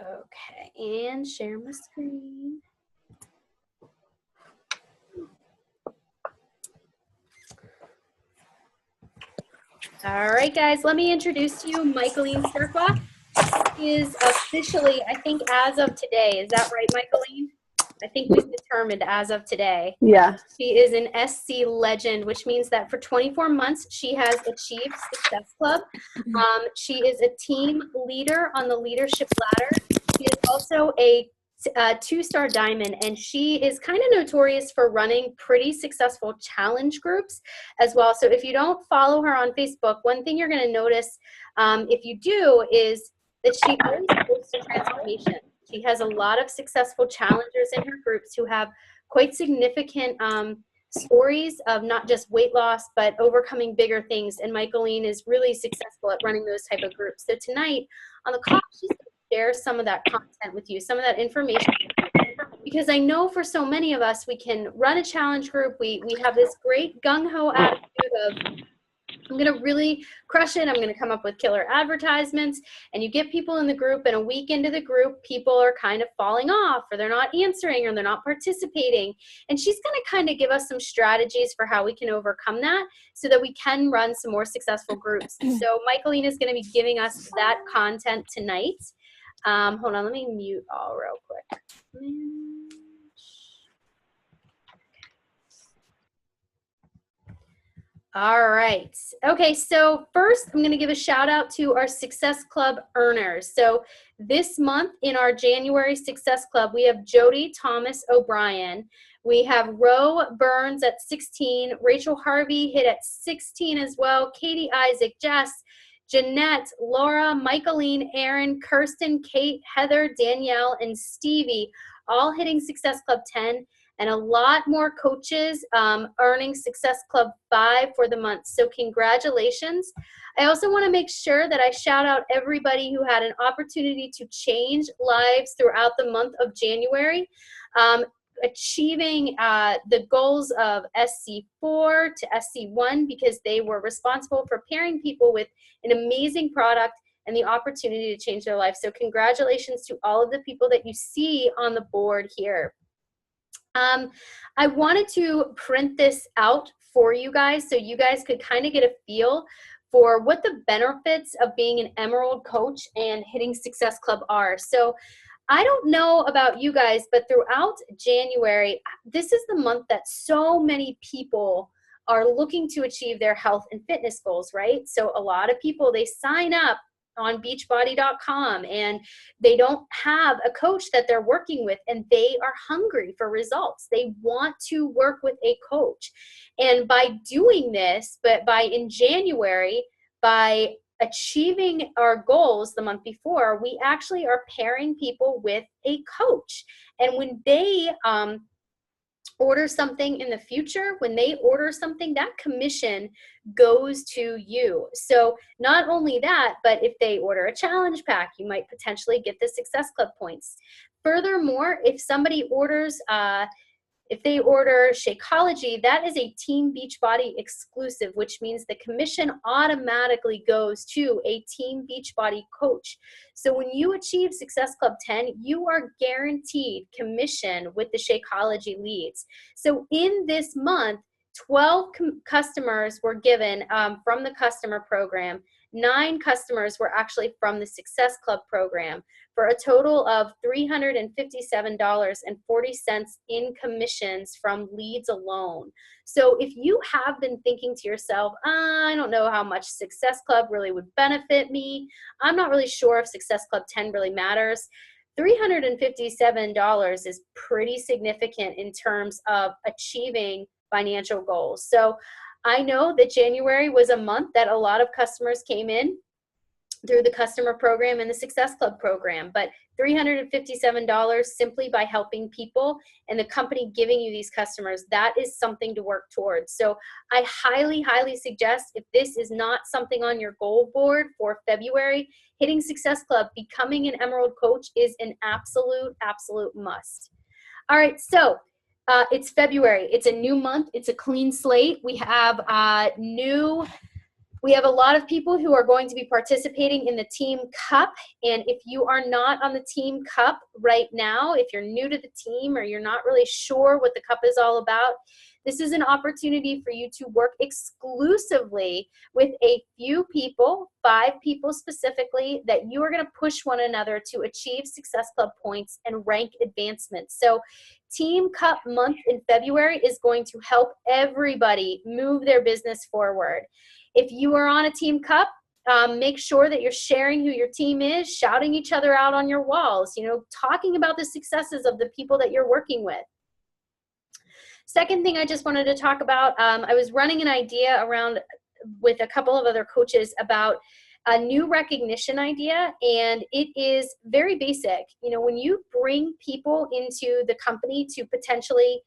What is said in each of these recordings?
Okay, and share my screen. All right, guys, let me introduce to you Michalene Cerqua. She is officially, I think, as of today. Is that right, Michalene? I think we've determined as of today. Yeah. She is an SC legend, which means that for 24 months, she has achieved Success Club. She is a team leader on the leadership ladder. She is also a two-star diamond, and she is kind of notorious for running pretty successful challenge groups as well. So if you don't follow her on Facebook, one thing you're going to notice if you do is that she always posts transformation. She has a lot of successful challengers in her groups who have quite significant stories of not just weight loss, but overcoming bigger things. And Michalene is really successful at running those type of groups. So tonight on the call, she's going to share some of that content with you, some of that information. Because I know for so many of us, we can run a challenge group. We have this great gung-ho attitude of, I'm going to really crush it. I'm going to come up with killer advertisements. And you get people in the group, and a week into the group, people are kind of falling off, or they're not answering, or they're not participating. And she's going to kind of give us some strategies for how we can overcome that so that we can run some more successful groups. So Michalene is going to be giving us that content tonight. Hold on, let me mute all real quick. All right. Okay, so first I'm going to give a shout out to our Success Club earners. So this month in our January Success Club, we have Jody Thomas O'Brien. We have Ro Burns at 16. Rachel Harvey hit at 16 as well. Katie Isaac, Jess, Jeanette, Laura, Michalene, Aaron, Kirsten, Kate, Heather, Danielle, and Stevie, all hitting Success Club 10. And a lot more coaches earning Success Club 5 for the month. So congratulations. I also want to make sure that I shout out everybody who had an opportunity to change lives throughout the month of January, achieving the goals of SC4 to SC1 because they were responsible for pairing people with an amazing product and the opportunity to change their life. So congratulations to all of the people that you see on the board here. I wanted to print this out for you guys so you guys could kind of get a feel for what the benefits of being an Emerald coach and hitting Success Club are. So I don't know about you guys, but throughout January, this is the month that so many people are looking to achieve their health and fitness goals, right? So a lot of people, they sign up on beachbody.com and they don't have a coach that they're working with, and they are hungry for results. They want to work with a coach. And by doing this, but in January, by achieving our goals the month before, we actually are pairing people with a coach. And when they order something in the future, when they order something, that commission goes to you. So not only that, but if they order a challenge pack, you might potentially get the Success Club points. Furthermore, if somebody orders, if they order Shakeology, that is a Team Beachbody exclusive, which means the commission automatically goes to a Team Beachbody coach. So when you achieve Success Club 10, you are guaranteed commission with the Shakeology leads. So in this month, 12 customers were given from the customer program. 9 customers were actually from the Success Club program, for a total of $357.40 in commissions from leads alone. So if you have been thinking to yourself, I don't know how much Success Club really would benefit me, I'm not really sure if Success Club 10 really matters, $357 is pretty significant in terms of achieving financial goals. So I know that January was a month that a lot of customers came in through the customer program and the Success Club program, but $357 simply by helping people and the company giving you these customers, that is something to work towards. So I highly, highly suggest, if this is not something on your goal board for February, hitting Success Club, becoming an Emerald coach is an absolute, absolute must. All right, so it's February. It's a new month. It's a clean slate. We have new We have a lot of people who are going to be participating in the Team Cup. And if you are not on the Team Cup right now, if you're new to the team or you're not really sure what the Cup is all about, this is an opportunity for you to work exclusively with a few people, 5 people specifically, that you are going to push one another to achieve Success Club points and rank advancement. So Team Cup month in February is going to help everybody move their business forward. If you are on a Team Cup, make sure that you're sharing who your team is, shouting each other out on your walls, talking about the successes of the people that you're working with. Second thing I just wanted to talk about, I was running an idea around with a couple of other coaches about a new recognition idea, and it is very basic. When you bring people into the company to potentially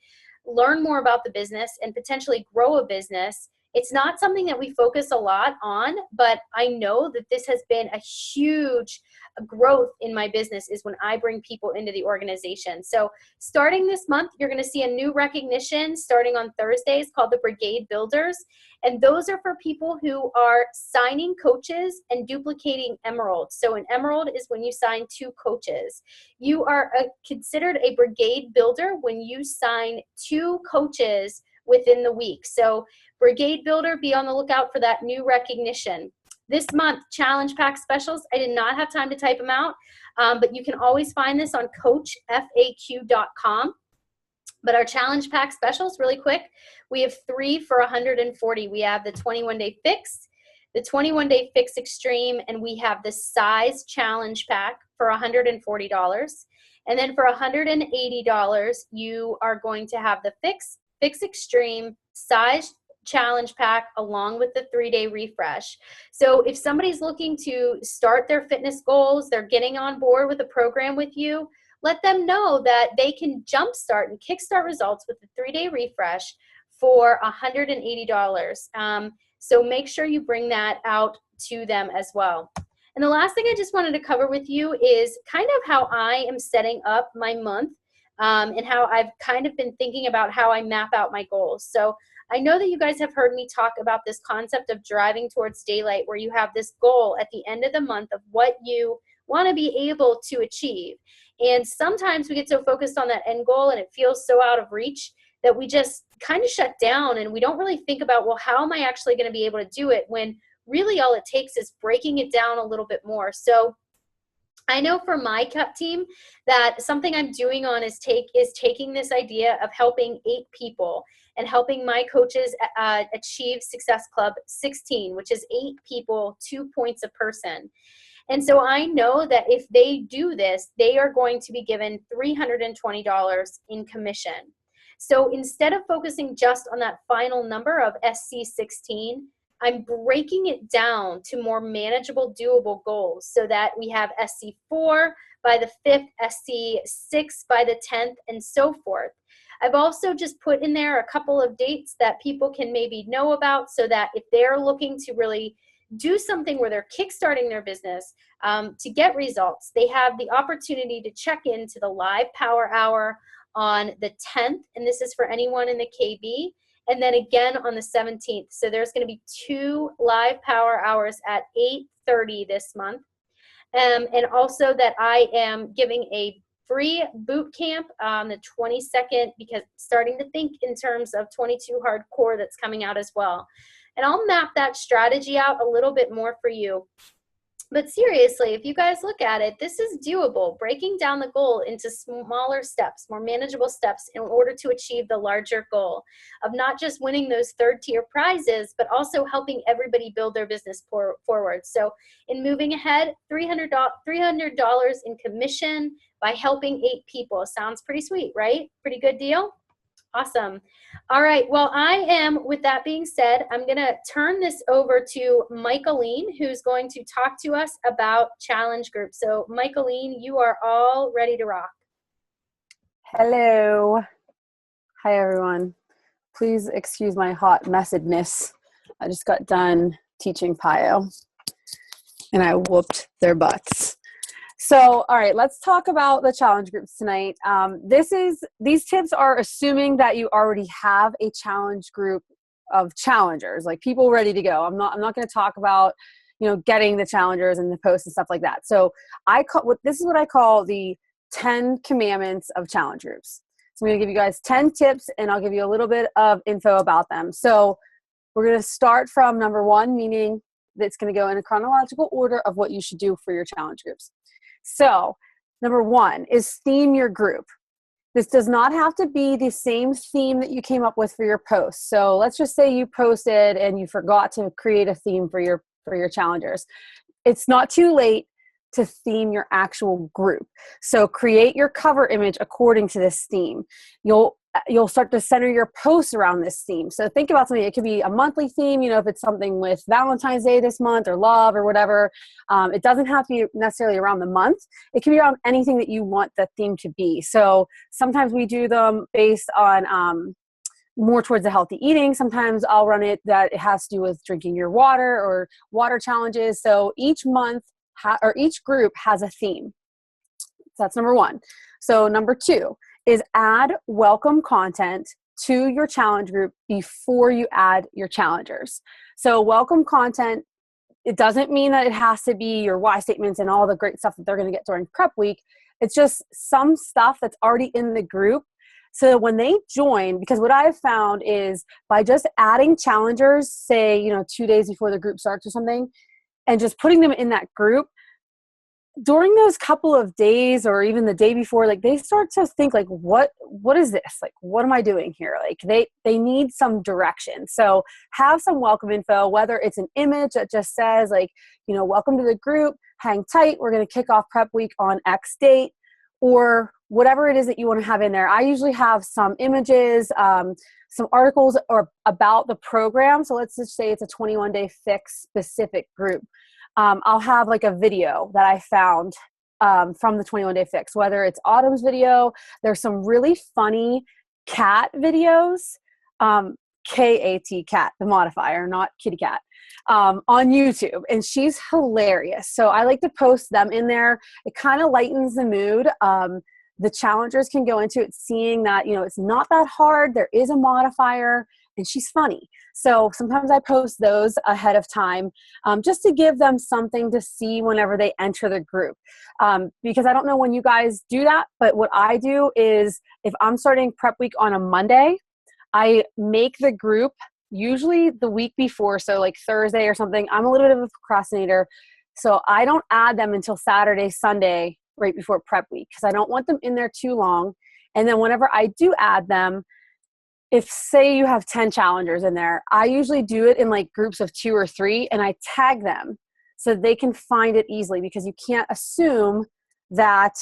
learn more about the business and potentially grow a business, it's not something that we focus a lot on, but I know that this has been a huge growth in my business is when I bring people into the organization. So starting this month, you're going to see a new recognition starting on Thursdays called the Brigade Builders. And those are for people who are signing coaches and duplicating emeralds. So an emerald is when you sign 2 coaches. You are considered a brigade builder when you sign 2 coaches within the week. So Brigade Builder, be on the lookout for that new recognition. This month, challenge pack specials, I did not have time to type them out, but you can always find this on coachfaq.com. But our challenge pack specials, really quick, we have 3 for $140. We have the 21-day fix, the 21-day fix extreme, and we have the size challenge pack for $140. And then for $180, you are going to have the fix extreme, size challenge pack along with the 3-day refresh. So if somebody's looking to start their fitness goals, they're getting on board with a program with you, let them know that they can jumpstart and kickstart results with the 3-day refresh for $180. So make sure you bring that out to them as well. And the last thing I just wanted to cover with you is kind of how I am setting up my month and how I've kind of been thinking about how I map out my goals. So I know that you guys have heard me talk about this concept of driving towards daylight, where you have this goal at the end of the month of what you want to be able to achieve. And sometimes we get so focused on that end goal and it feels so out of reach that we just kind of shut down and we don't really think about, well, how am I actually going to be able to do it, when really all it takes is breaking it down a little bit more. So I know for my Cup team that something I'm doing on is taking this idea of helping 8 people and helping my coaches achieve Success Club 16, which is 8 people, 2 points a person. And so I know that if they do this, they are going to be given $320 in commission. So instead of focusing just on that final number of SC16, I'm breaking it down to more manageable, doable goals so that we have SC4 by the 5th, SC6 by the 10th, and so forth. I've also just put in there a couple of dates that people can maybe know about so that if they're looking to really do something where they're kickstarting their business to get results, they have the opportunity to check into the live power hour on the 10th, and this is for anyone in the KB, and then again on the 17th. So there's going to be 2 live power hours at 8:30 this month. And also that I am giving a free boot camp on the 22nd, because starting to think in terms of 22 hardcore that's coming out as well. And I'll map that strategy out a little bit more for you. But seriously, if you guys look at it, this is doable, breaking down the goal into smaller steps, more manageable steps in order to achieve the larger goal of not just winning those 3rd-tier prizes, but also helping everybody build their business forward. So in moving ahead, $300 in commission by helping 8 people. Sounds pretty sweet, right? Pretty good deal? Awesome. All right. Well, with that being said, I'm going to turn this over to Michalene, who's going to talk to us about challenge groups. So Michalene, you are all ready to rock. Hello. Hi, everyone. Please excuse my hot messedness. I just got done teaching PIO and I whooped their butts. So, all right, let's talk about the challenge groups tonight. These tips are assuming that you already have a challenge group of challengers, like people ready to go. I'm not going to talk about, getting the challengers and the posts and stuff like that. So this is what I call the 10 commandments of challenge groups. So I'm going to give you guys 10 tips, and I'll give you a little bit of info about them. So we're going to start from number 1, meaning that it's going to go in a chronological order of what you should do for your challenge groups. So number 1 is theme your group. This does not have to be the same theme that you came up with for your post. So let's just say you posted and you forgot to create a theme for your challengers. It's not too late to theme your actual group. So create your cover image according to this theme. You'll start to center your posts around this theme. So think about something. It could be a monthly theme, if it's something with Valentine's Day this month or love or whatever. It doesn't have to be necessarily around the month. It can be around anything that you want the theme to be. So sometimes we do them based on more towards the healthy eating. Sometimes I'll run it that it has to do with drinking your water or water challenges. So each month or each group has a theme. So that's number 1. So number 2 is add welcome content to your challenge group before you add your challengers. So welcome content, it doesn't mean that it has to be your why statements and all the great stuff that they're going to get during prep week. It's just some stuff that's already in the group. So when they join, because what I've found is by just adding challengers, say, 2 days before the group starts or something, and just putting them in that group, during those couple of days or even the day before, like they start to think like, what is this? Like, what am I doing here? Like they need some direction. So have some welcome info, whether it's an image that just says like, welcome to the group, hang tight. We're going to kick off prep week on X date, or whatever it is that you want to have in there. I usually have some images, some articles or about the program. So let's just say it's a 21-day fix specific group. I'll have like a video that I found from the 21-day fix, whether it's Autumn's video. There's some really funny cat videos, K-A-T, cat, the modifier, not kitty cat, on YouTube. And she's hilarious. So I like to post them in there. It kind of lightens the mood. The challengers can go into it seeing that, it's not that hard. There is a modifier and she's funny. So sometimes I post those ahead of time just to give them something to see whenever they enter the group. Because I don't know when you guys do that, but what I do is if I'm starting prep week on a Monday, I make the group usually the week before. So like Thursday or something. I'm a little bit of a procrastinator. So I don't add them until Saturday, Sunday, right before prep week, because I don't want them in there too long. And then whenever I do add them, if say you have 10 challengers in there, I usually do it in like groups of 2 or 3 and I tag them so they can find it easily, because you can't assume that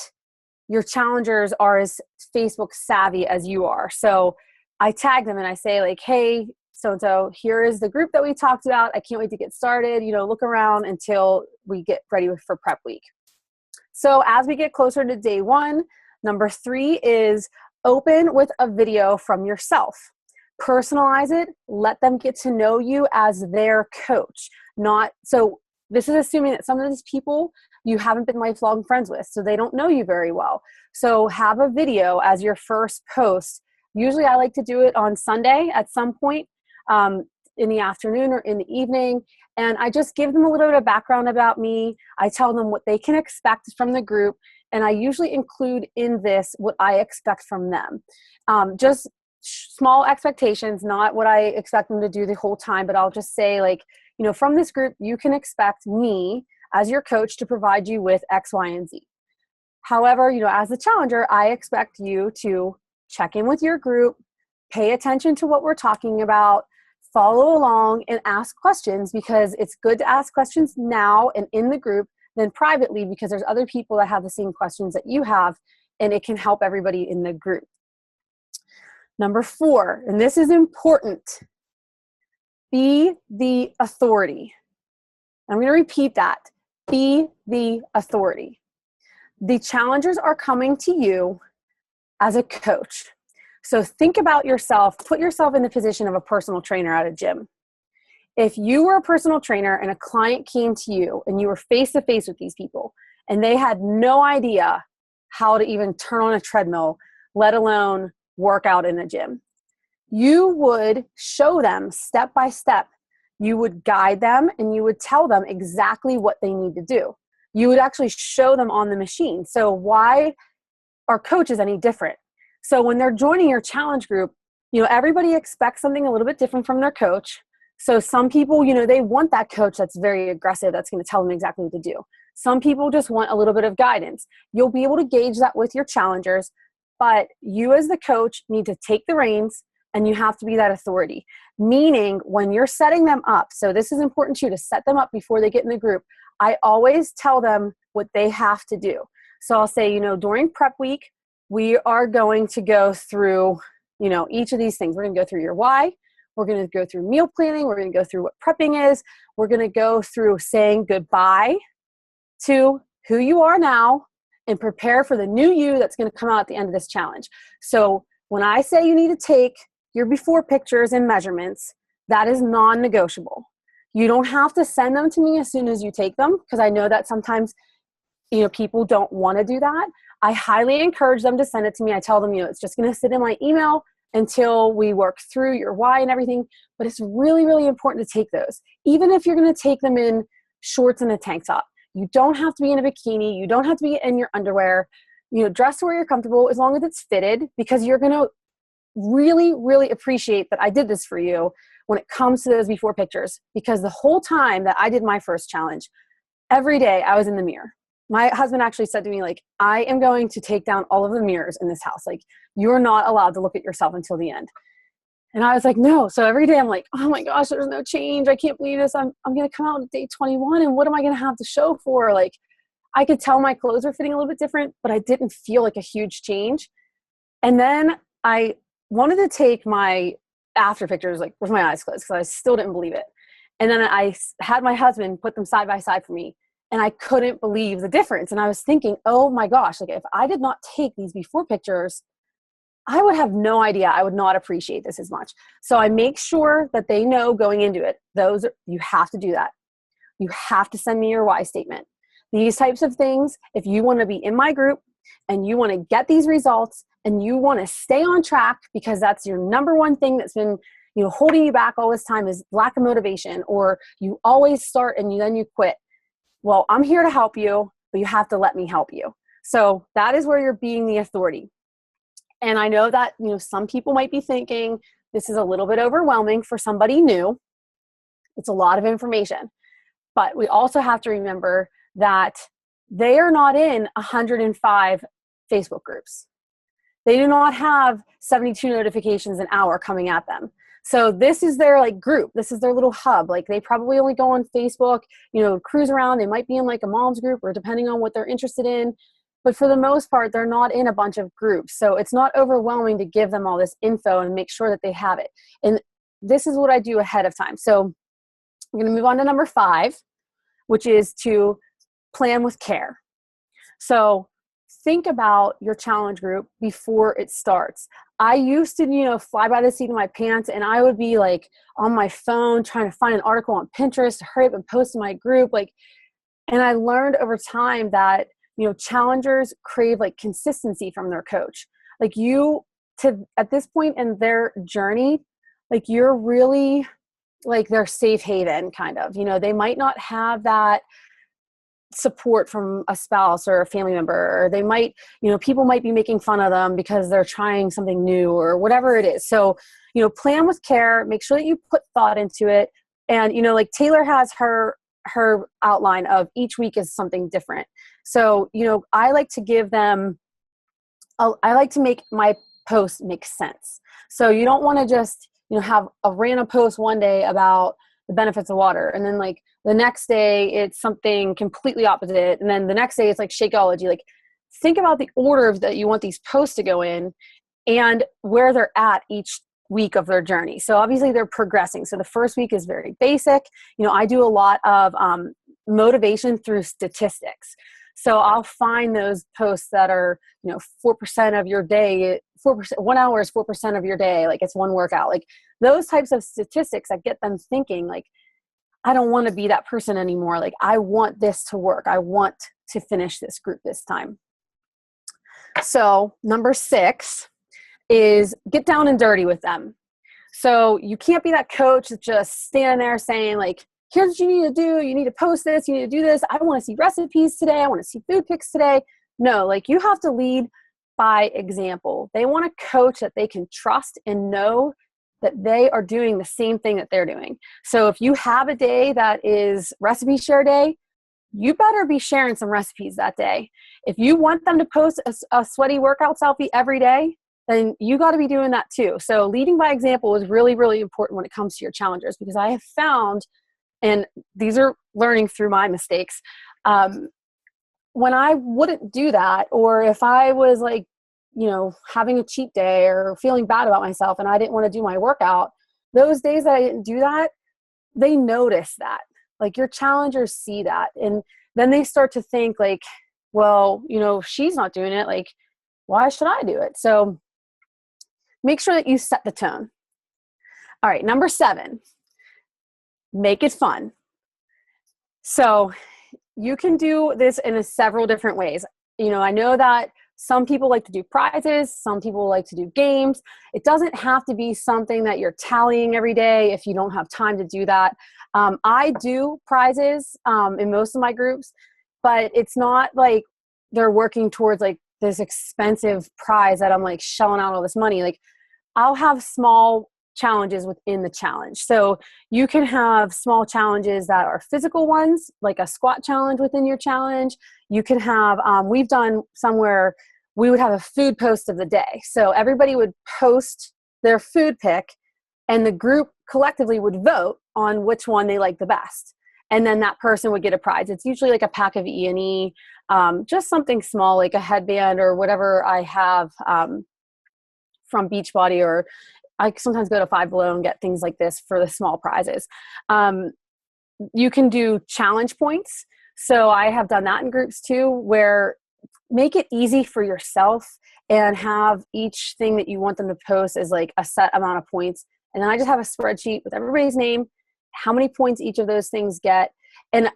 your challengers are as Facebook savvy as you are. So I tag them and I say like, hey, so-and-so, here is the group that we talked about. I can't wait to get started. Look around until we get ready for prep week. So as we get closer to day 1, number 3 is open with a video from yourself. Personalize it. Let them get to know you as their coach. So this is assuming that some of these people you haven't been lifelong friends with, so they don't know you very well. So have a video as your first post. Usually I like to do it on Sunday at some point in the afternoon or in the evening. And I just give them a little bit of background about me. I tell them what they can expect from the group. And I usually include in this what I expect from them. Just small expectations, not what I expect them to do the whole time, but I'll just say like, from this group, you can expect me as your coach to provide you with X, Y, and Z. However, as a challenger, I expect you to check in with your group, pay attention to what we're talking about, follow along, and ask questions, because it's good to ask questions now and in the group than privately, because there's other people that have the same questions that you have, and it can help everybody in the group. Number 4, and this is important, be the authority. I'm going to repeat that. Be the authority. The challengers are coming to you as a coach. So think about yourself, put yourself in the position of a personal trainer at a gym. If you were a personal trainer and a client came to you and you were face to face with these people and they had no idea how to even turn on a treadmill, let alone work out in a gym, you would show them step by step. You would guide them and you would tell them exactly what they need to do. You would actually show them on the machine. So why are coaches any different? So when they're joining your challenge group, everybody expects something a little bit different from their coach. So some people, they want that coach that's very aggressive, that's going to tell them exactly what to do. Some people just want a little bit of guidance. You'll be able to gauge that with your challengers, but you as the coach need to take the reins and you have to be that authority. Meaning when you're setting them up, so this is important too, to set them up before they get in the group, I always tell them what they have to do. So I'll say, during prep week, we are going to go through, each of these things. We're going to go through your why. We're going to go through meal planning. We're going to go through what prepping is. We're going to go through saying goodbye to who you are now and prepare for the new you that's going to come out at the end of this challenge. So when I say you need to take your before pictures and measurements, that is non-negotiable. You don't have to send them to me as soon as you take them, because I know that sometimes people don't want to do that. I highly encourage them to send it to me. I tell them, it's just going to sit in my email until we work through your why and everything. But it's really, really important to take those. Even if you're going to take them in shorts and a tank top. You don't have to be in a bikini. You don't have to be in your underwear. Dress where you're comfortable as long as it's fitted, because you're going to really, really appreciate that I did this for you when it comes to those before pictures. Because the whole time that I did my first challenge, every day I was in the mirror. My husband actually said to me, I am going to take down all of the mirrors in this house. You're not allowed to look at yourself until the end. And I was like, no. So every day I'm like, oh my gosh, there's no change. I can't believe this. I'm going to come out at day 21. And what am I going to have to show for? I could tell my clothes are fitting a little bit different, but I didn't feel like a huge change. And then I wanted to take my after pictures, with my eyes closed, because I still didn't believe it. And then I had my husband put them side by side for me. And I couldn't believe the difference. And I was thinking, oh my gosh, if I did not take these before pictures, I would have no idea. I would not appreciate this as much. So I make sure that they know going into it, you have to do that. You have to send me your why statement. These types of things, if you want to be in my group and you want to get these results and you want to stay on track, because that's your number one thing that's been holding you back all this time, is lack of motivation, or you always start and then you quit. Well, I'm here to help you, but you have to let me help you. So that is where you're being the authority. And I know that, some people might be thinking this is a little bit overwhelming for somebody new. It's a lot of information. But we also have to remember that they are not in 105 Facebook groups. They do not have 72 notifications an hour coming at them. So this is their group. This is their little hub. They probably only go on Facebook, cruise around. They might be in a mom's group, or depending on what they're interested in. But for the most part, they're not in a bunch of groups. So it's not overwhelming to give them all this info and make sure that they have it. And this is what I do ahead of time. So we're going to move on to number 5, which is to plan with care. So think about your challenge group before it starts. I used to, fly by the seat of my pants, and I would be on my phone trying to find an article on Pinterest to hurry up and post in my group. And I learned over time that, challengers crave consistency from their coach. At this point in their journey, you're really their safe haven kind of. They might not have that support from a spouse or a family member, or they might, people might be making fun of them because they're trying something new or whatever it is. So, plan with care, make sure that you put thought into it. And, Taylor has her outline of each week is something different. So, I like to give them, I like to make my post make sense. So you don't want to just, have a random post one day about the benefits of water, and then the next day it's something completely opposite, and then the next day it's Shakeology. Think about the order that you want these posts to go in and where they're at each week of their journey. So obviously they're progressing. So the first week is very basic. I do a lot of motivation through statistics. So I'll find those posts that are, 4% of your day, 4%, 1 hour is 4% of your day. It's one workout, those types of statistics that get them thinking, I don't want to be that person anymore. I want this to work. I want to finish this group this time. So number 6 is get down and dirty with them. So you can't be that coach that's just standing there saying like, here's what you need to do. You need to post this. You need to do this. I want to see recipes today. I want to see food pics today. No, like you have to lead by example. They want a coach that they can trust and know that they are doing the same thing that they're doing. So if you have a day that is recipe share day, you better be sharing some recipes that day. If you want them to post a sweaty workout selfie every day, then you got to be doing that too. So leading by example is really, really important when it comes to your challengers, because I have found, and these are learning through my mistakes, when I wouldn't do that, or if I was like, having a cheat day or feeling bad about myself and I didn't want to do my workout, those days that I didn't do that, they notice that. Like your challengers see that. And then they start to think like, well, if she's not doing it, like, why should I do it? So make sure that you set the tone. All right, number 7, make it fun. So you can do this in several different ways. I know that some people like to do prizes. Some people like to do games. It doesn't have to be something that you're tallying every day if you don't have time to do that. I do prizes in most of my groups, but it's not like they're working towards like this expensive prize that I'm like shelling out all this money. Like I'll have small challenges within the challenge. So you can have small challenges that are physical ones, like a squat challenge within your challenge. You can have, we've done somewhere we would have a food post of the day. So everybody would post their food pick and the group collectively would vote on which one they like the best. And then that person would get a prize. It's usually like a pack of E&E, just something small like a headband or whatever I have from Beachbody, or I sometimes go to Five Below and get things like this for the small prizes. You can do challenge points. So I have done that in groups too, where make it easy for yourself and have each thing that you want them to post as like a set amount of points. And then I just have a spreadsheet with everybody's name, how many points each of those things get. And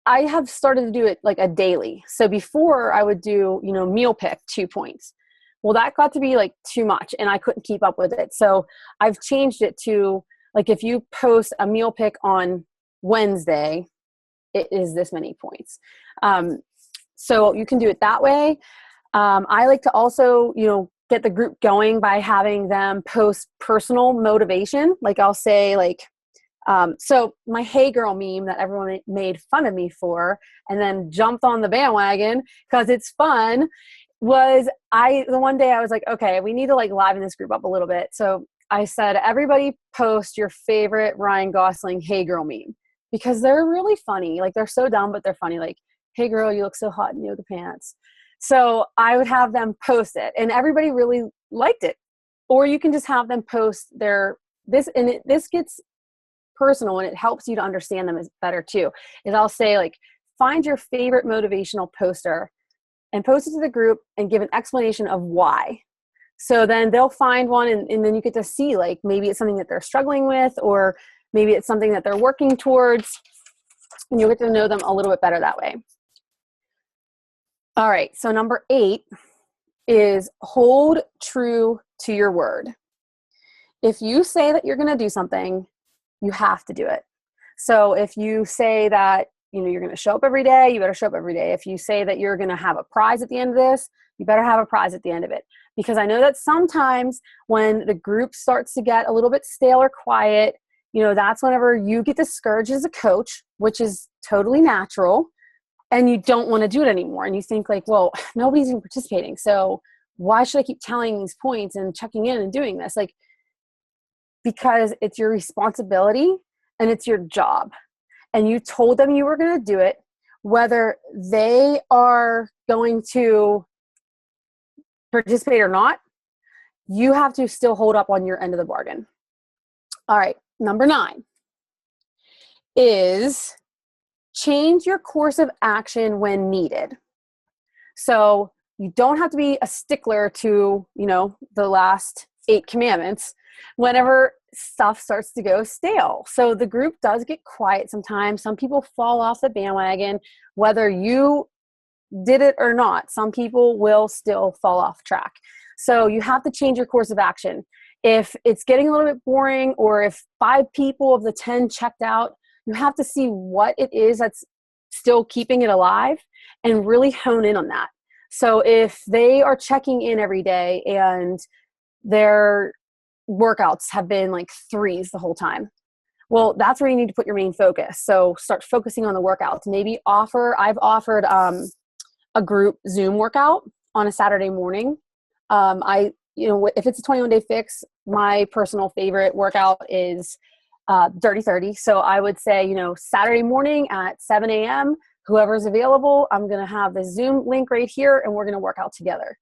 I have started to do it like a daily. So before I would do, meal pick 2 points. Well, that got to be like too much and I couldn't keep up with it. So I've changed it to like, if you post a meal pick on Wednesday, it is this many points. So you can do it that way. I like to also, get the group going by having them post personal motivation. Like I'll say like, so my Hey Girl meme that everyone made fun of me for and then jumped on the bandwagon because it's fun was the one day I was like, okay, we need to like liven this group up a little bit. So I said, everybody post your favorite Ryan Gosling Hey Girl meme because they're really funny. Like they're so dumb, but they're funny. Like, hey girl, you look so hot in yoga pants. So I would have them post it and everybody really liked it. Or you can just have them post this gets personal and it helps you to understand them better too, is I'll say like, find your favorite motivational poster and post it to the group and give an explanation of why. So then they'll find one and then you get to see like maybe it's something that they're struggling with or maybe it's something that they're working towards and you'll get to know them a little bit better that way. All right, so number 8 is hold true to your word. If you say that you're going to do something, you have to do it. So if you say that, you're going to show up every day, you better show up every day. If you say that you're going to have a prize at the end of this, you better have a prize at the end of it. Because I know that sometimes when the group starts to get a little bit stale or quiet, that's whenever you get discouraged as a coach, which is totally natural. And you don't want to do it anymore. And you think like, well, nobody's even participating. So why should I keep telling these points and checking in and doing this? Like, because it's your responsibility and it's your job. And you told them you were going to do it, whether they are going to participate or not, you have to still hold up on your end of the bargain. All right. Number 9 is change your course of action when needed. So you don't have to be a stickler to, the last 8 commandments whenever stuff starts to go stale. So the group does get quiet sometimes. Some people fall off the bandwagon, whether you did it or not. Some people will still fall off track. So you have to change your course of action. If it's getting a little bit boring, or if 5 people of the 10 checked out, you have to see what it is that's still keeping it alive and really hone in on that. So if they are checking in every day and their workouts have been like threes the whole time, well, that's where you need to put your main focus. So start focusing on the workouts. Maybe I've offered a group Zoom workout on a Saturday morning. If it's a 21-day fix, my personal favorite workout is Dirty 30. So I would say, Saturday morning at 7 a.m., whoever's available, I'm going to have the Zoom link right here and we're going to work out together.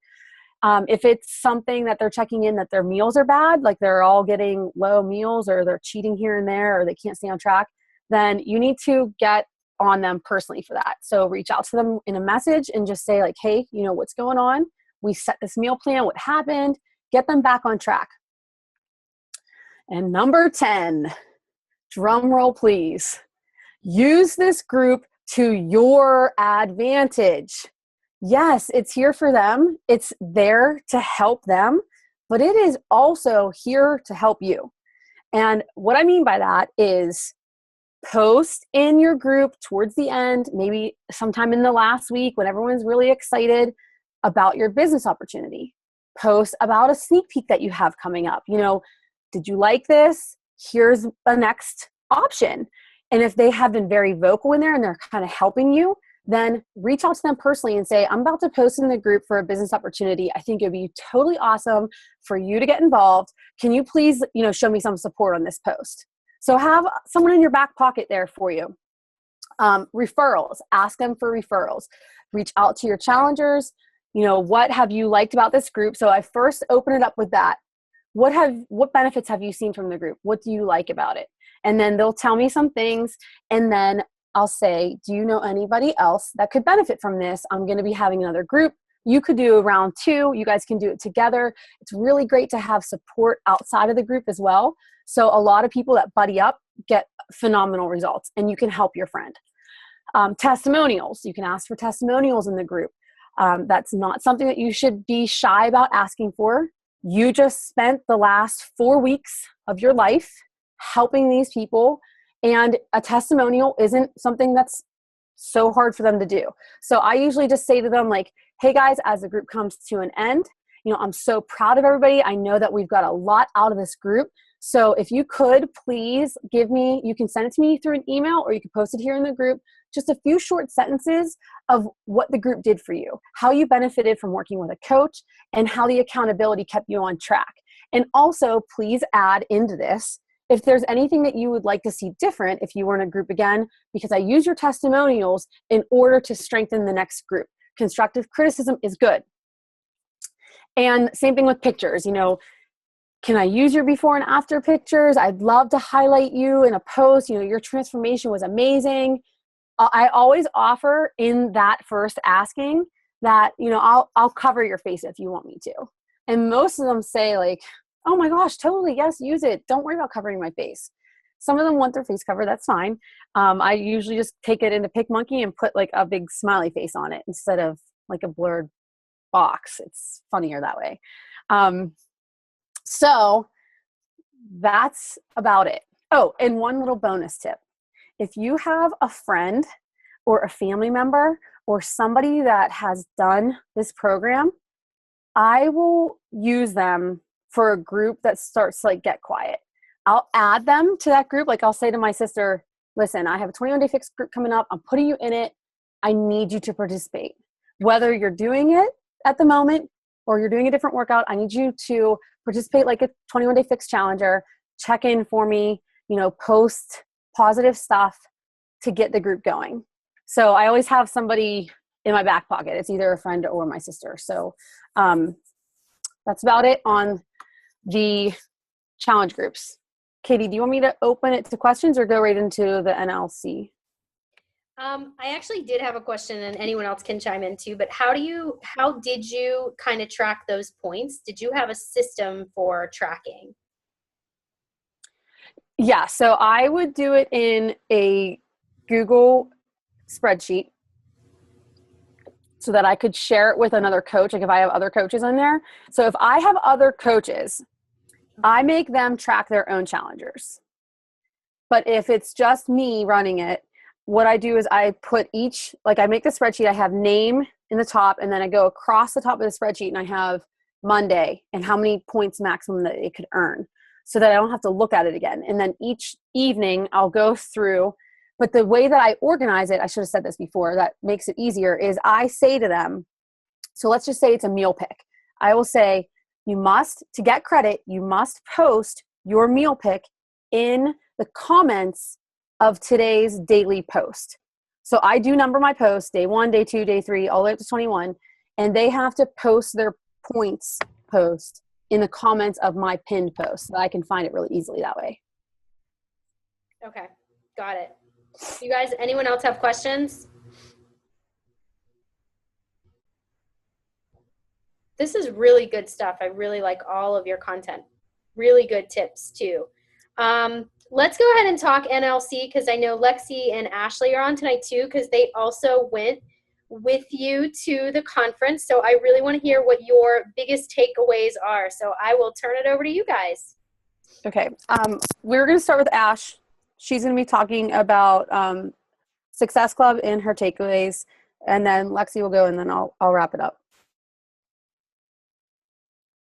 If it's something that they're checking in that their meals are bad, like they're all getting low meals or they're cheating here and there or they can't stay on track, then you need to get on them personally for that. So reach out to them in a message and just say like, hey, what's going on? We set this meal plan, what happened? Get them back on track. And number 10, drum roll please. Use this group to your advantage. Yes, it's here for them. It's there to help them, but it is also here to help you. And what I mean by that is post in your group towards the end, maybe sometime in the last week when everyone's really excited about your business opportunity. Post about a sneak peek that you have coming up. Did you like this? Here's the next option. And if they have been very vocal in there and they're kind of helping you, then reach out to them personally and say, I'm about to post in the group for a business opportunity. I think it'd be totally awesome for you to get involved. Can you please, show me some support on this post? So have someone in your back pocket there for you. Referrals, ask them for referrals. Reach out to your challengers. What have you liked about this group? So I first open it up with that. What benefits have you seen from the group? What do you like about it? And then they'll tell me some things. And then I'll say, do you know anybody else that could benefit from this? I'm going to be having another group. You could do round 2. You guys can do it together. It's really great to have support outside of the group as well. So a lot of people that buddy up get phenomenal results, and you can help your friend. Testimonials. You can ask for testimonials in the group. That's not something that you should be shy about asking for. You just spent the last 4 weeks of your life helping these people, and a testimonial isn't something that's so hard for them to do. So I usually just say to them like, hey guys, as the group comes to an end, I'm so proud of everybody. I know that we've got a lot out of this group. So if you could please you can send it to me through an email or you can post it here in the group, just a few short sentences of what the group did for you, how you benefited from working with a coach, and how the accountability kept you on track. And also please add into this, if there's anything that you would like to see different if you were in a group again, because I use your testimonials in order to strengthen the next group. Constructive criticism is good. And same thing with pictures. Can I use your before and after pictures? I'd love to highlight you in a post. Your transformation was amazing. I always offer in that first asking that, I'll cover your face if you want me to. And most of them say like, oh my gosh, totally, yes, use it. Don't worry about covering my face. Some of them want their face covered, that's fine. I usually just take it into PicMonkey and put like a big smiley face on it instead of like a blurred box. It's funnier that way. So that's about it. Oh, and one little bonus tip. If you have a friend or a family member or somebody that has done this program, I will use them for a group that starts to like get quiet. I'll add them to that group. Like I'll say to my sister, listen, I have a 21-day fix group coming up. I'm putting you in it. I need you to participate. Whether you're doing it at the moment or you're doing a different workout, I need you to participate like a 21-day fix challenger, check in for me, post positive stuff to get the group going. So I always have somebody in my back pocket. It's either a friend or my sister. So that's about it on the challenge groups. Katie, do you want me to open it to questions or go right into the NLC? I actually did have a question, and anyone else can chime in too, but how did you kind of track those points? Did you have a system for tracking? Yeah, so I would do it in a Google spreadsheet so that I could share it with another coach, like if I have other coaches in there. So if I have other coaches I make them track their own challengers. But if it's just me running it, what I do is I put each, like I make the spreadsheet, I have name in the top, and then I go across the top of the spreadsheet and I have Monday and how many points maximum that it could earn so that I don't have to look at it again. And then each evening I'll go through, but the way that I organize it, I should have said this before, that makes it easier, is I say to them, so let's just say it's a meal pick. I will say, you must, to get credit, you must post your meal pick in the comments of today's daily post. So I do number my posts, day 1, day 2, day 3, all the way up to 21, and they have to post their points post in the comments of my pinned post so that I can find it really easily that way. Okay, got it. You guys, anyone else have questions? This is really good stuff. I really like all of your content. Really good tips too. Let's go ahead and talk NLC because I know Lexi and Ashley are on tonight too because they also went with you to the conference. So I really want to hear what your biggest takeaways are. So I will turn it over to you guys. Okay. We're going to start with Ash. She's going to be talking about Success Club and her takeaways. And then Lexi will go and then I'll wrap it up.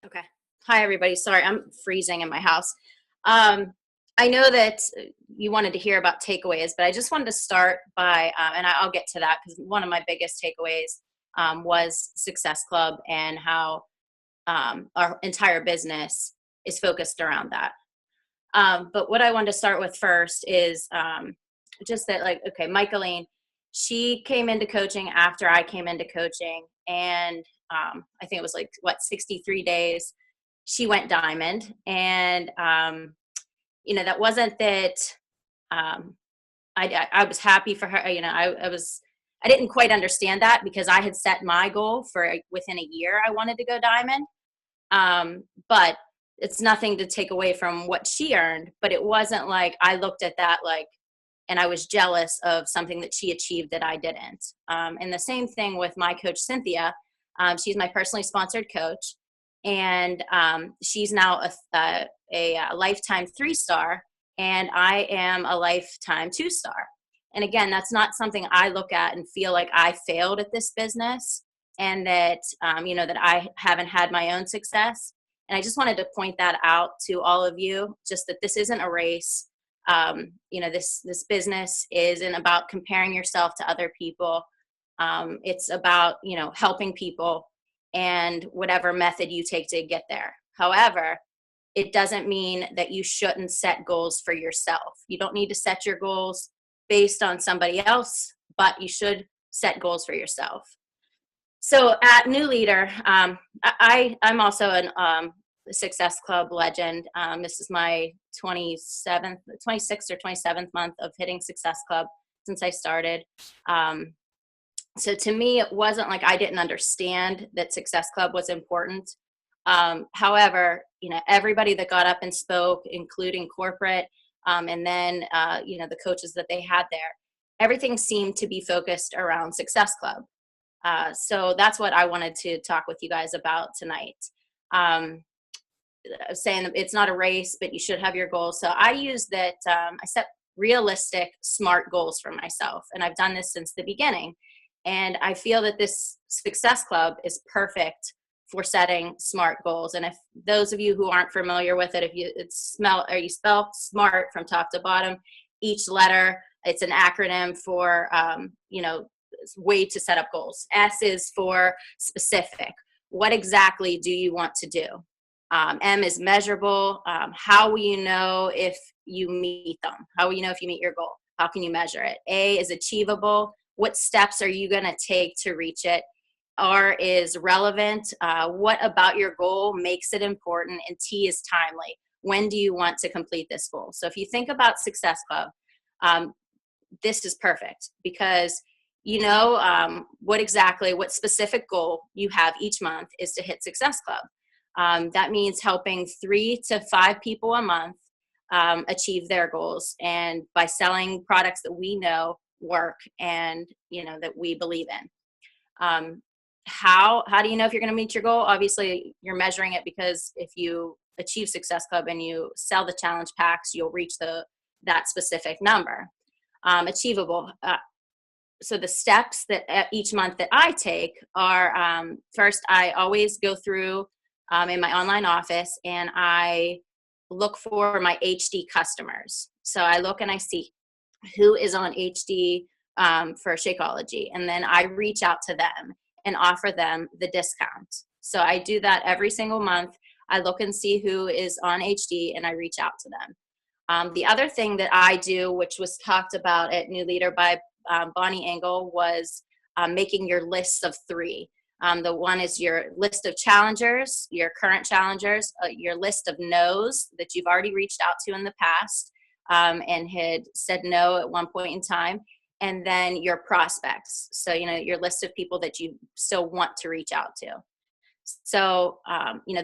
Okay. Hi, everybody. Sorry, I'm freezing in my house. I know that you wanted to hear about takeaways, but I just wanted to start by, and I'll get to that because one of my biggest takeaways was Success Club and how our entire business is focused around that. But what I wanted to start with first is just that, like, okay, Michalene, she came into coaching after I came into coaching, and I think it was like, 63 days, she went diamond. And, that wasn't that I was happy for her. I didn't quite understand that because I had set my goal for within a year, I wanted to go diamond. But it's nothing to take away from what she earned, but it wasn't like I looked at that and I was jealous of something that she achieved that I didn't. And the same thing with my coach, Cynthia. She's my personally sponsored coach, and she's now a lifetime 3-star, and I am a lifetime 2-star. And again, that's not something I look at and feel like I failed at this business and that, that I haven't had my own success. And I just wanted to point that out to all of you, just that this isn't a race. This business isn't about comparing yourself to other people. It's about, helping people and whatever method you take to get there. However, it doesn't mean that you shouldn't set goals for yourself. You don't need to set your goals based on somebody else, but you should set goals for yourself. So at New Leader, I'm also a Success Club legend. This is my 26th or 27th month of hitting Success Club since I started. So to me, it wasn't like I didn't understand that Success Club was important. However, everybody that got up and spoke, including corporate, and then, the coaches that they had there, everything seemed to be focused around Success Club. So that's what I wanted to talk with you guys about tonight. Saying that it's not a race, but you should have your goals. So I use that, I set realistic, smart goals for myself. And I've done this since the beginning. And I feel that this Success Club is perfect for setting smart goals. And if those of you who aren't familiar with it, you spell SMART from top to bottom, each letter, it's an acronym for, way to set up goals. S is for specific. What exactly do you want to do? M is measurable. How will you know if you meet them? How will you know if you meet your goal? How can you measure it? A is achievable. What steps are you going to take to reach it? R is relevant. What about your goal makes it important? And T is timely. When do you want to complete this goal? So if you think about Success Club, this is perfect because what specific goal you have each month is to hit Success Club. That means helping 3 to 5 people a month achieve their goals, and by selling products that we know work and that we believe in. How do you know if you're going to meet your goal? Obviously, you're measuring it because if you achieve Success Club and you sell the challenge packs, you'll reach that specific number. Achievable. So the steps that each month that I take are, first, I always go through in my online office and I look for my HD customers. So I look and I see who is on HD for Shakeology, and then I reach out to them and offer them the discount. So I do that every single month. I look and see who is on HD and I reach out to them. The other thing that I do, which was talked about at New Leader by Bonnie Engel, was making your lists of 3. The one is your list of challengers, your current challengers, your list of no's that you've already reached out to in the past and had said no at one point in time, and then your prospects. So, your list of people that you still want to reach out to. So,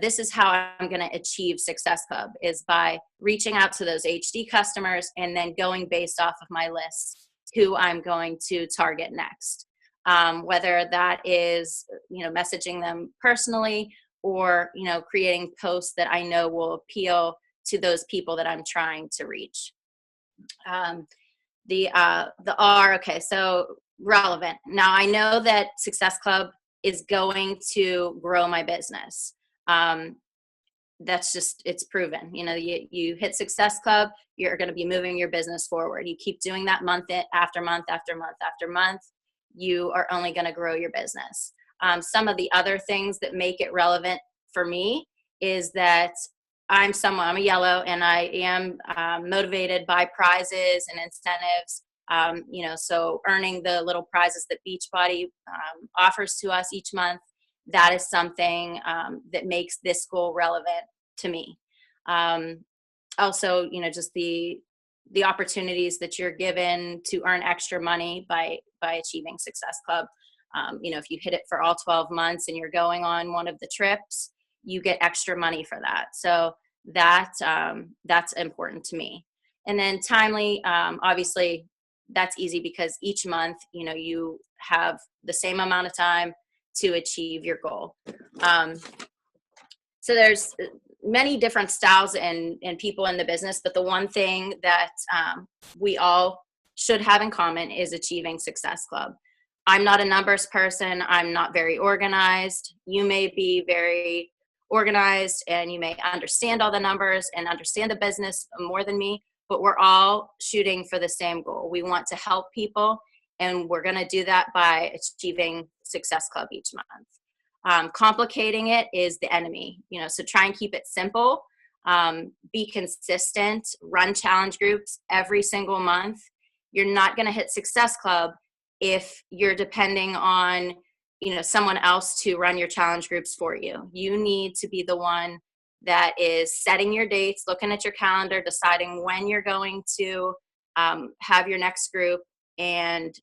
this is how I'm going to achieve Success Club, is by reaching out to those HD customers and then going based off of my list who I'm going to target next. Whether that is, messaging them personally or, creating posts that I know will appeal to those people that I'm trying to reach. The R, okay, so relevant. Now I know that Success Club is going to grow my business. That's just, it's proven. You hit Success Club, you're going to be moving your business forward. You keep doing that month after month after month after month, you are only going to grow your business. Some of the other things that make it relevant for me is that I'm a yellow, and I am motivated by prizes and incentives. So earning the little prizes that Beachbody offers to us each month, that is something that makes this goal relevant to me. Also, just the opportunities that you're given to earn extra money by achieving Success Club. If you hit it for all 12 months and you're going on one of the trips, you get extra money for that. So that's important to me. And then timely, obviously that's easy because each month, you have the same amount of time to achieve your goal. So there's many different styles and people in the business, but the one thing that we all should have in common is achieving Success Club. I'm not a numbers person. I'm not very organized. You may be very organized and you may understand all the numbers and understand the business more than me, but we're all shooting for the same goal. We want to help people, and we're going to do that by achieving Success Club each month. Complicating it is the enemy, so try and keep it simple. Be consistent, run challenge groups every single month. You're not going to hit Success Club if you're depending on, someone else to run your challenge groups for you. You need to be the one that is setting your dates, looking at your calendar, deciding when you're going to have your next group, and,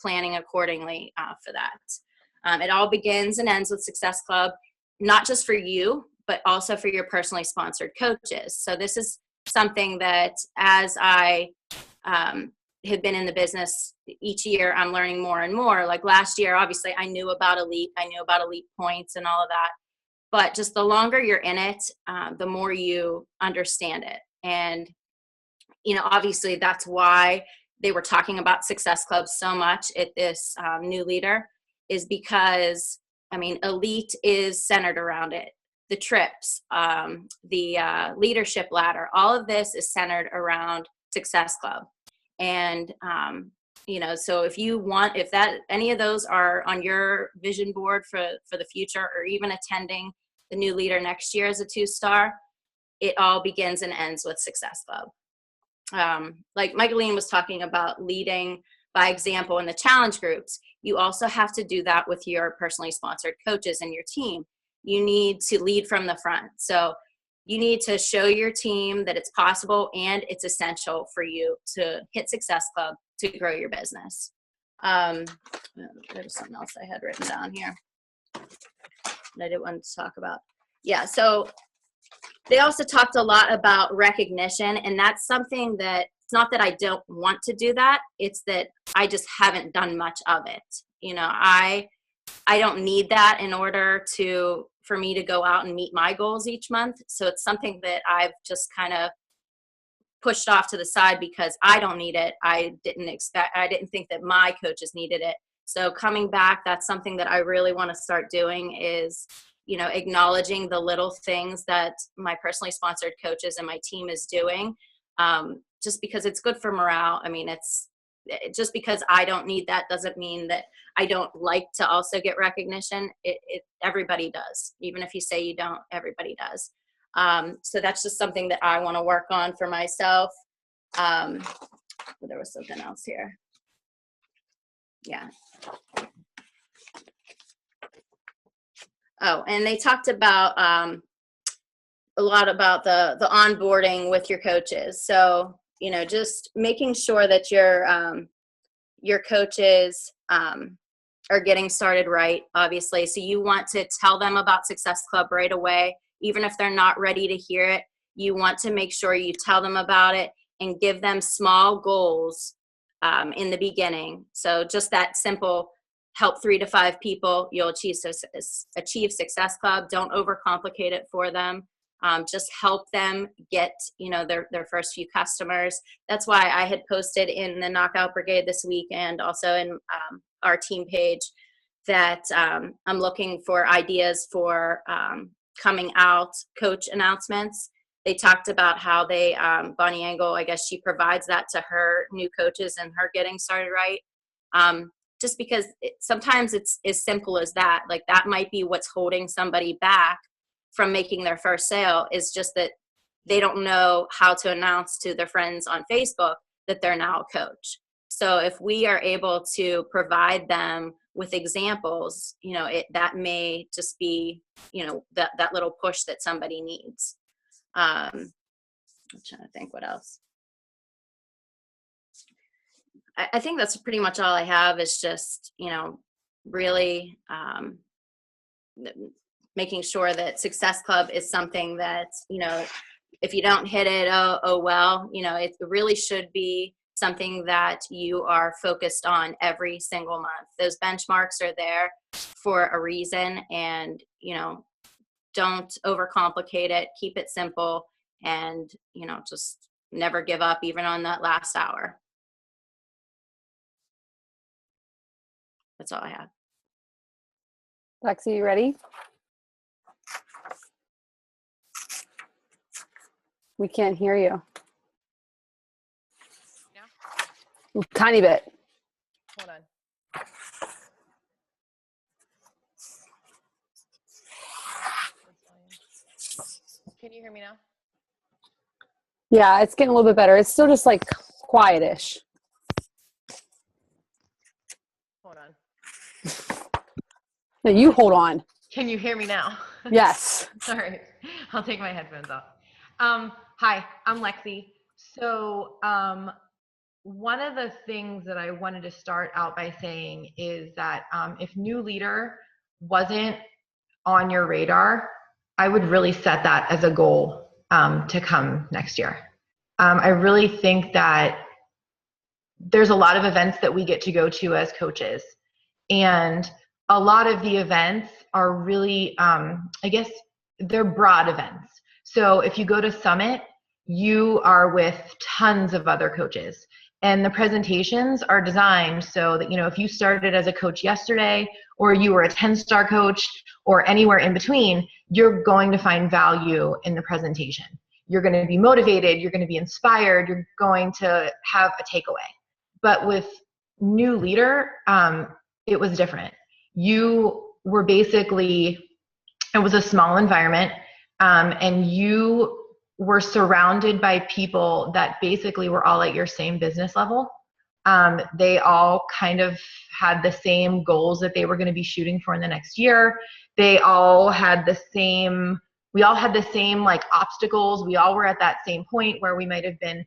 planning accordingly for that. It all begins and ends with Success Club, not just for you, but also for your personally sponsored coaches. So this is something that, as I have been in the business each year, I'm learning more and more. Like last year, obviously I knew about Elite points and all of that, but just the longer you're in it, the more you understand it. And, obviously that's why they were talking about Success Club so much at this New Leader, is because, Elite is centered around it. The trips, the leadership ladder, all of this is centered around Success Club. And, so if any of those are on your vision board for the future, or even attending the New Leader next year as a 2-star, it all begins and ends with Success Club. Like Michalene was talking about leading by example in the challenge groups, you also have to do that with your personally sponsored coaches and your team. You need to lead from the front. So you need to show your team that it's possible and it's essential for you to hit Success Club to grow your business. There was something else I had written down here that I didn't want to talk about. Yeah, so they also talked a lot about recognition, and that's something that, it's not that I don't want to do that, it's that I just haven't done much of it. I don't need that in order to for me to go out and meet my goals each month. So it's something that I've just kind of pushed off to the side because I don't need it. I didn't think that my coaches needed it. So coming back, that's something that I really want to start doing is, acknowledging the little things that my personally sponsored coaches and my team is doing, just because it's good for morale. I mean, just because I don't need that doesn't mean that I don't like to also get recognition. Everybody does. Even if you say you don't, everybody does. So that's just something that I want to work on for myself. There was something else here. Yeah. Oh, and they talked about a lot about the onboarding with your coaches. So, just making sure that your coaches are getting started right, obviously. So you want to tell them about Success Club right away, even if they're not ready to hear it. You want to make sure you tell them about it and give them small goals in the beginning. So just that simple, help 3 to 5 people, you'll achieve Success Club. Don't overcomplicate it for them. Just help them get, their first few customers. That's why I had posted in the Knockout Brigade this week and also in our team page that I'm looking for ideas for coming out coach announcements. They talked about how they, Bonnie Engel, I guess she provides that to her new coaches and her getting started right. Just because sometimes it's as simple as that. Like that might be what's holding somebody back from making their first sale, is just that they don't know how to announce to their friends on Facebook that they're now a coach. So if we are able to provide them with examples, that may just be, that little push that somebody needs. I'm trying to think what else. I think that's pretty much all I have, is just, really making sure that Success Club is something that, if you don't hit it, oh well, it really should be something that you are focused on every single month. Those benchmarks are there for a reason, and, don't overcomplicate it, keep it simple, and, just never give up even on that last hour. That's all I have. Lexi, you ready? We can't hear you. Yeah. Tiny bit. Hold on. Can you hear me now? Yeah, it's getting a little bit better. It's still just like quietish. Hold on. No, you hold on. Can you hear me now? Yes. All right. I'll take my headphones off. Hi, I'm Lexi. So one of the things that I wanted to start out by saying is that if new leader wasn't on your radar, I would really set that as a goal to come next year. I really think that there's a lot of events that we get to go to as coaches, and a lot of the events are really, I guess they're broad events. So if you go to Summit, you are with tons of other coaches, and the presentations are designed so that, if you started as a coach yesterday, or you were a 10-star coach, or anywhere in between, you're going to find value in the presentation. You're going to be motivated, you're going to be inspired, you're going to have a takeaway. But with new leader, it was different. You were basically, it was a small environment, and you were surrounded by people that basically were all at your same business level. They all kind of had the same goals that they were going to be shooting for in the next year. They all had the same, we all had the same like obstacles. We all were at that same point where we might have been,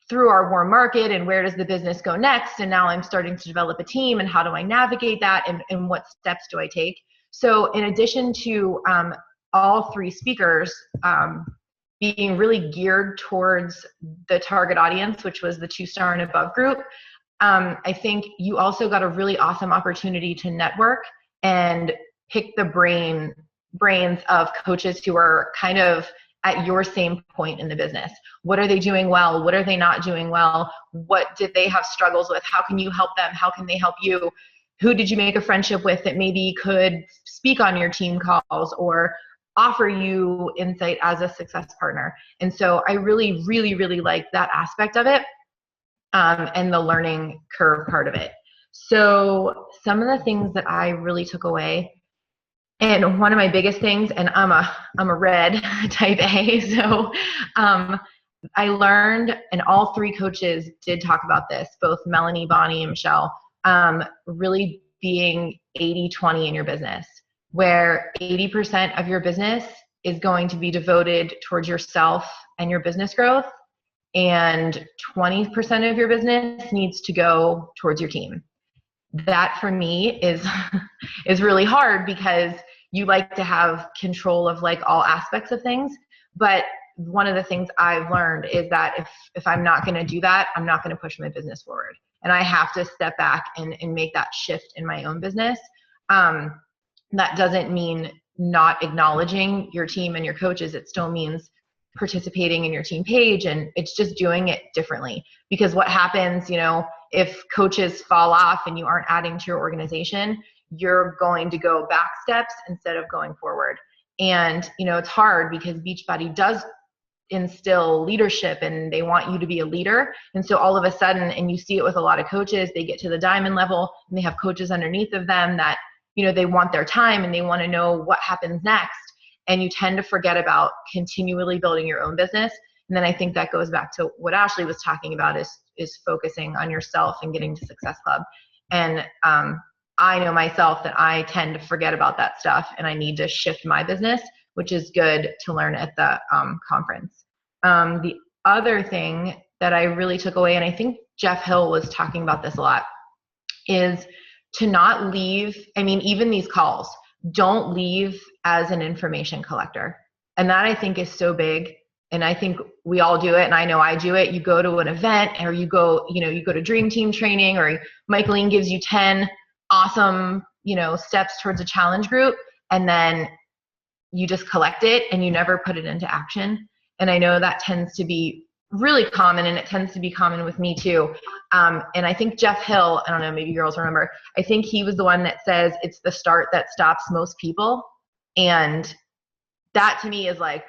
through our warm market, and where does the business go next? And now I'm starting to develop a team, and how do I navigate that, and what steps do I take? So in addition to all 3 speakers being really geared towards the target audience, which was the 2-star and above group, I think you also got a really awesome opportunity to network and pick the brains of coaches who are kind of at your same point in the business. What are they doing well? What are they not doing well? What did they have struggles with? How can you help them? How can they help you? Who did you make a friendship with that maybe could speak on your team calls or offer you insight as a success partner? And so I really, really, really like that aspect of it, and the learning curve part of it. So some of the things that I really took away, and one of my biggest things, and I'm a red type A, so I learned, and all three coaches did talk about this, both Melanie, Bonnie, and Michelle, really being 80-20 in your business, where 80% of your business is going to be devoted towards yourself and your business growth, and 20% of your business needs to go towards your team. That for me is really hard, because you like to have control of like all aspects of things. But one of the things I've learned is that if I'm not going to do that, I'm not going to push my business forward. And I have to step back and make that shift in my own business. That doesn't mean not acknowledging your team and your coaches. It still means participating in your team page, and it's just doing it differently. Because what happens, if coaches fall off and you aren't adding to your organization, you're going to go back steps instead of going forward. And, it's hard because Beachbody does instill leadership and they want you to be a leader. And so all of a sudden, and you see it with a lot of coaches, they get to the diamond level and they have coaches underneath of them that, they want their time and they want to know what happens next. And you tend to forget about continually building your own business. And then I think that goes back to what Ashley was talking about, is focusing on yourself and getting to Success Club. And I know myself that I tend to forget about that stuff, and I need to shift my business, which is good to learn at the conference. The other thing that I really took away, and I think Jeff Hill was talking about this a lot, is to not leave, even these calls, don't leave as an information collector. And that I think is so big. And I think we all do it. And I know I do it. You go to an event, or you go to Dream Team training, or Michalene gives you 10 awesome, steps towards a challenge group. And then you just collect it and you never put it into action. And I know that tends to be really common, and it tends to be common with me too. And I think Jeff Hill, I don't know, maybe girls remember, I think he was the one that says it's the start that stops most people. And that to me is like,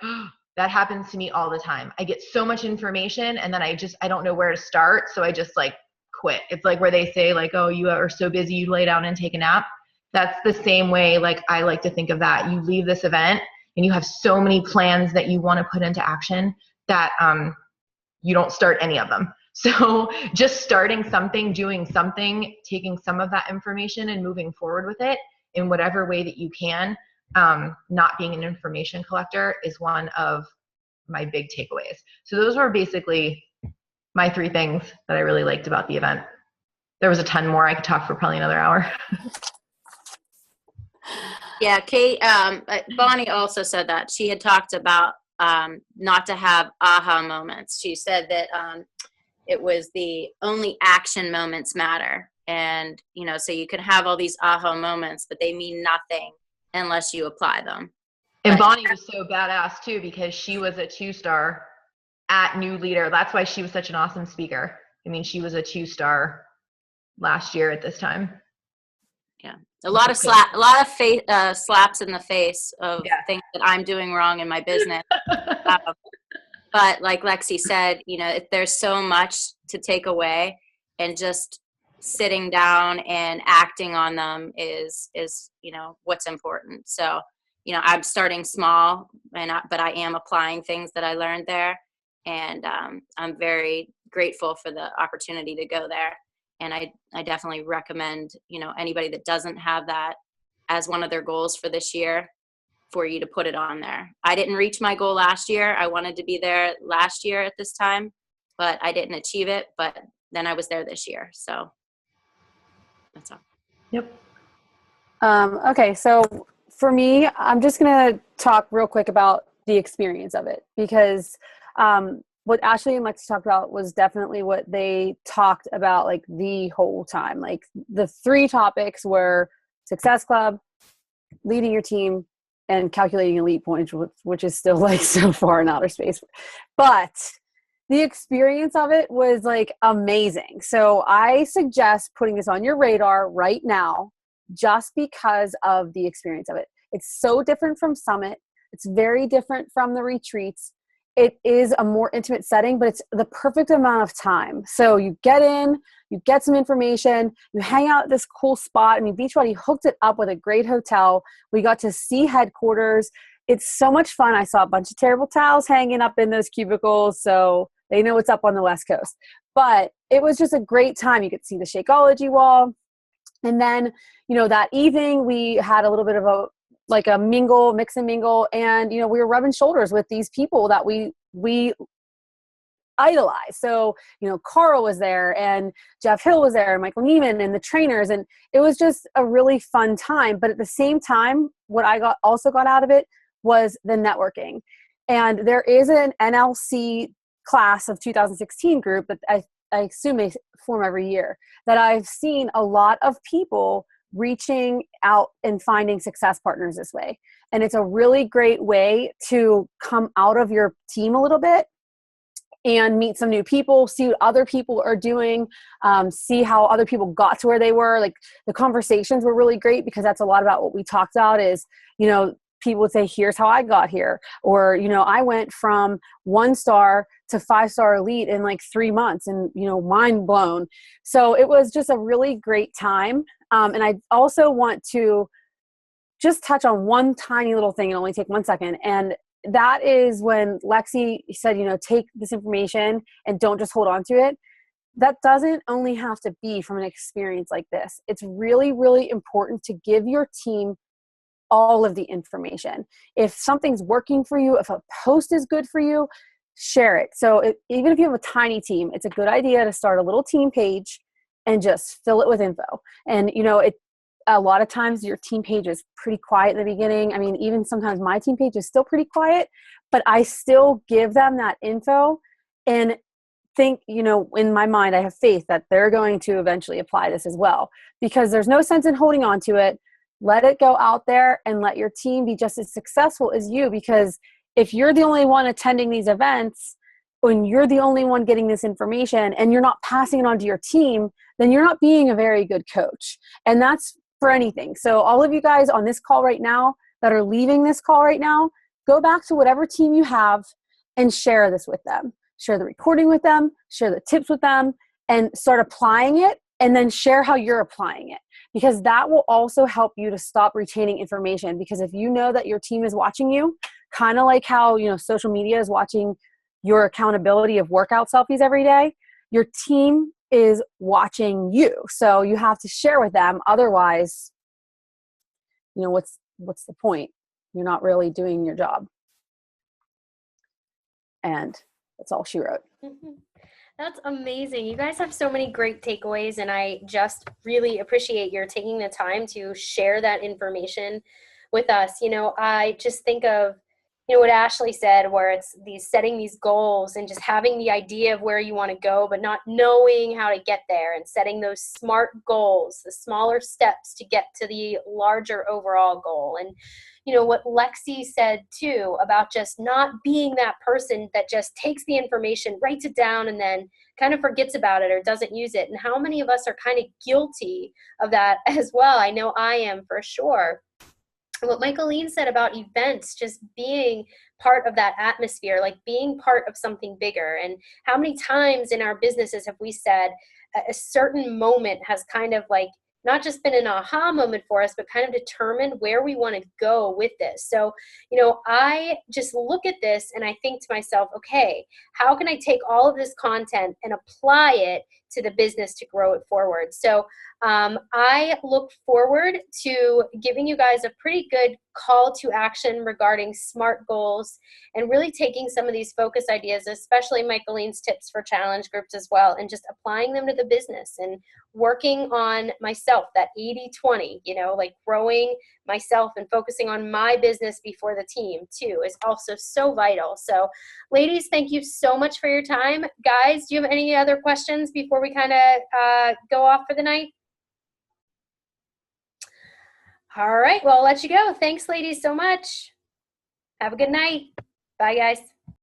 that happens to me all the time. I get so much information and then I don't know where to start. So I just like quit. It's like where they say like, oh, you are so busy, you lay down and take a nap. That's the same way, like I like to think of that. You leave this event and you have so many plans that you want to put into action that you don't start any of them. So just starting something, doing something, taking some of that information and moving forward with it in whatever way that you can, not being an information collector, is one of my big takeaways. So those were basically my 3 things that I really liked about the event. There was a ton more. I could talk for probably another hour. Yeah, Kate, Bonnie also said that she had talked about not to have aha moments. She said that it was the only action moments matter. And, so you can have all these aha moments, but they mean nothing unless you apply them. And Bonnie was so badass too, because she was a 2-star at New Leader. That's why she was such an awesome speaker. She was a 2-star last year at this time. Yeah. A lot of slaps in the face of things that I'm doing wrong in my business. But like Lexi said, if there's so much to take away, and just sitting down and acting on them is what's important. So, I'm starting small, but I am applying things that I learned there. And I'm very grateful for the opportunity to go there. And I definitely recommend, anybody that doesn't have that as one of their goals for this year, for you to put it on there. I didn't reach my goal last year. I wanted to be there last year at this time, but I didn't achieve it. But then I was there this year. So that's all. Yep. Okay. So for me, I'm just going to talk real quick about the experience of it, because what Ashley and Lexi talked about was definitely what they talked about like the whole time. Like the 3 topics were Success Club, leading your team and calculating elite points, which is still like so far in outer space. But the experience of it was like amazing. So I suggest putting this on your radar right now, just because of the experience of it. It's so different from Summit. It's very different from the retreats. It is a more intimate setting, but it's the perfect amount of time. So you get in, you get some information, you hang out at this cool spot. I mean, Beachbody hooked it up with a great hotel. We got to see headquarters. It's so much fun. I saw a bunch of terrible towels hanging up in those cubicles, so they know what's up on the West Coast. But it was just a great time. You could see the Shakeology wall. And then, that evening we had a little bit of a mix and mingle. And, we were rubbing shoulders with these people that we idolize. So, Carl was there and Jeff Hill was there and Michael Neiman and the trainers. And it was just a really fun time. But at the same time, what I also got out of it was the networking. And there is an NLC class of 2016 group that I assume they form every year, that I've seen a lot of people reaching out and finding success partners this way. And it's a really great way to come out of your team a little bit and meet some new people, see what other people are doing, see how other people got to where they were. Like, the conversations were really great, because that's a lot about what we talked about is, people would say, here's how I got here. Or, I went from 1-star to 5-star elite in like 3 months, and, mind blown. So it was just a really great time. And I also want to just touch on one tiny little thing and only take 1 second. And that is when Lexi said, take this information and don't just hold on to it. That doesn't only have to be from an experience like this. It's really, really important to give your team all of the information. If something's working for you, if a post is good for you, share it. So even if you have a tiny team, it's a good idea to start a little team page and just fill it with info. And, a lot of times your team page is pretty quiet in the beginning. I mean, even sometimes my team page is still pretty quiet, but I still give them that info and think, in my mind, I have faith that they're going to eventually apply this as well, because there's no sense in holding on to it. Let it go out there and let your team be just as successful as you, because if you're the only one attending these events, when you're the only one getting this information and you're not passing it on to your team, then you're not being a very good coach. And that's for anything. So all of you guys on this call right now that are leaving this call right now, go back to whatever team you have and share this with them. Share the recording with them, share the tips with them, and start applying it, and then share how you're applying it. Because that will also help you to stop retaining information. Because if you know that your team is watching you, kind of like how, social media is watching your accountability of workout selfies every day, your team is watching you. So you have to share with them. Otherwise, what's the point? You're not really doing your job. And that's all she wrote. Mm-hmm. That's amazing. You guys have so many great takeaways, and I just really appreciate your taking the time to share that information with us. I just think of, what Ashley said, where it's setting these goals and just having the idea of where you want to go, but not knowing how to get there, and setting those SMART goals, the smaller steps to get to the larger overall goal. And what Lexi said too, about just not being that person that just takes the information, writes it down, and then kind of forgets about it or doesn't use it. And how many of us are kind of guilty of that as well? I know I am, for sure. What Michalene said about events, just being part of that atmosphere, like being part of something bigger. And how many times in our businesses have we said a certain moment has kind of like not just been an aha moment for us, but kind of determined where we want to go with this. So, I just look at this and I think to myself, okay, how can I take all of this content and apply it to the business to grow it forward? So I look forward to giving you guys a pretty good call to action regarding SMART goals, and really taking some of these focus ideas, especially Michalene's tips for challenge groups as well, and just applying them to the business and working on myself, that 80-20, like growing myself and focusing on my business before the team too is also so vital. So ladies, thank you so much for your time. Guys, do you have any other questions before we kind of go off for the night? All right, well, I'll let you go. Thanks, ladies, so much. Have a good night. Bye, guys.